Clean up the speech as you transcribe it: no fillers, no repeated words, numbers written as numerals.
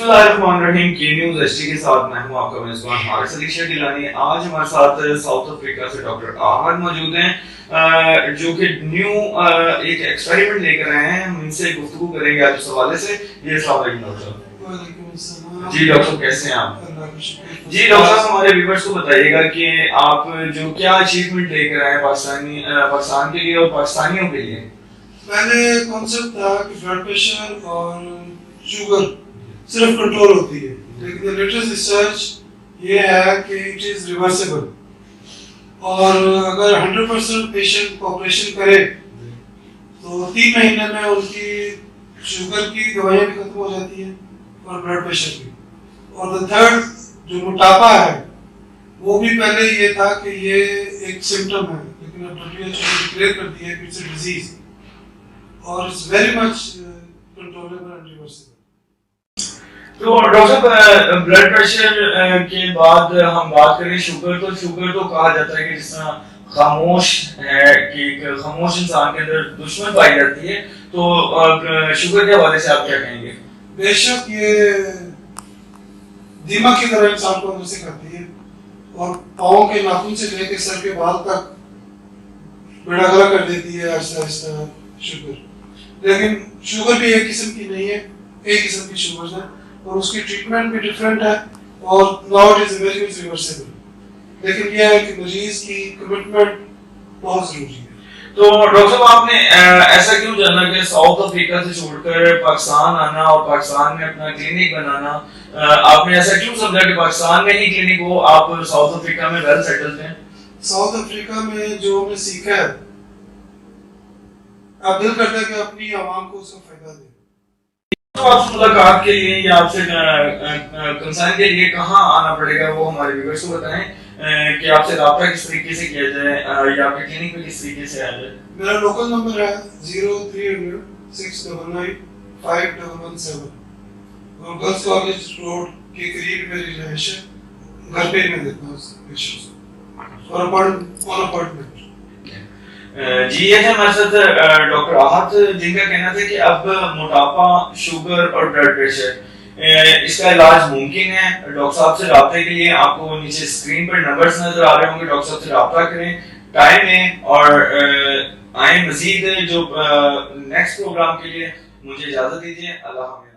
اللہ الرحمن الرحیم، کی نیوز ایچ ڈی کے ساتھ میں ہوں آپ کا میزبان حارث علی شیخ گیلانی۔ آج ہمارے ساتھ ساؤتھ افریقہ سے ڈاکٹر احمد موجود ہیں جو کہ نیو ایک ایکسپیریمنٹ لے کر آئے ہیں۔ ہم ان سے گفتگو کریں گے آج اس حوالے سے۔ جی السلام علیکم ڈاکٹر صاحب۔ وعلیکم السلام۔ جی ڈاکٹر صاحب کیسے ہیں آپ؟ جی ڈاکٹر صاحب ہمارے ویورز کو بتائیے گا کہ آپ جو کیا اچیومنٹ لے کر آئے ہیں پاکستان کے لیے اور پاکستانیوں کے لیے۔ پہلے کانسیپٹ تھا کہ بلڈ پریشر اور شوگر صرف کنٹرول ہوتی ہے، لیکن لیٹسٹ ریسرچ یہ ہے کہ اٹ از ریورسیبل، اور اگر 100% پیشنٹ کوآپریشن کرے تو 3 مہینے میں ان کی شوگر کی دوائیاں بھی ختم ہو جاتی ہیں اور بلڈ پریشر بھی۔ اور تھرڈ جو موٹاپا ہے وہ بھی پہلے یہ تھا کہ یہ ایک سمٹم ہے، لیکن اب WHO نے ڈکلیئر کر دیا ہے کہ اٹس اے ڈیزیز اور it's very much controllable and reversible. تو ڈاکٹر صاحب بلڈ پریشر کے بعد ہم بات کریں شوگر، تو شوگر تو کہا جاتا ہے کہ جس طرح خاموش ہے کہ ایک خاموش انسان کے اندر دشمن پائی جاتی ہے، تو شوگر کے حوالے سے آپ کیا کہیں گے؟ بے شک یہ دیمک کی طرح انسان کو اندر سے کرتی ہے، اور پاؤں کے ناخن سے لے کے سر کے بال تک بیڑا گرا کر دیتی ہے آہستہ آہستہ شوگر۔ لیکن شوگر بھی ایک قسم کی نہیں ہے، کئی قسم کی شوگرز ہیں اور اس کی ٹریٹمنٹ بھی ڈفرینٹ ہے، اور now it is very much reversible. لیکن یہ ہے کہ مریض کی کمٹمنٹ بہت ضروری ہے۔ تو ڈاکٹر صاحب آپ نے ایسا کیوں جانا کہ ساؤتھ افریقہ سے چھوڑ کر پاکستان آنا اور پاکستان میں اپنا کلینک بنانا؟ آپ نے ایسا کیوں سمجھا کہ پاکستان میں ہی کلینک ہو، آپ ساؤتھ افریقہ میں ویل سیٹلڈ ہیں؟ ساؤتھ افریقہ میں جو ہم نے سیکھا ہے، اب دل کرتا ہے کہ اپنی عوام کو اس کا فائدہ دیں۔ تو آپ سے ملاقات کے لیے یا آپ سے کنسرن کے لیے کہاں آنا پڑے گا وہ ہمارے ویورز کو بتائیں کہ آپ سے رابطہ کس طریقے سے کیا جائے یا آپ کے کلینک پہ کس طریقے سے آ جائے؟ میرا لوکل نمبر ہے 0300 699 5117، اور گرلز کالج روڈ کے قریب میری رہائش ہے، گھر پہ ہی میں دیتا ہوں پیشنٹس کو، اور اپائنٹمنٹ۔ جی یہ ہے ہمارے ساتھ ڈاکٹر احد، جن کا کہنا تھا کہ اب موٹاپا، شوگر اور بلڈ پریشر اس کا علاج ممکن ہے۔ ڈاکٹر صاحب سے رابطے کے لیے آپ کو نیچے اسکرین پر نمبرز نظر آ رہے ہوں گے، ڈاکٹر صاحب سے رابطہ کریں، ٹائم لیں اور آئیں۔ مزید جو نیکسٹ پروگرام کے لیے مجھے اجازت دیجیے۔ اللہ حافظ۔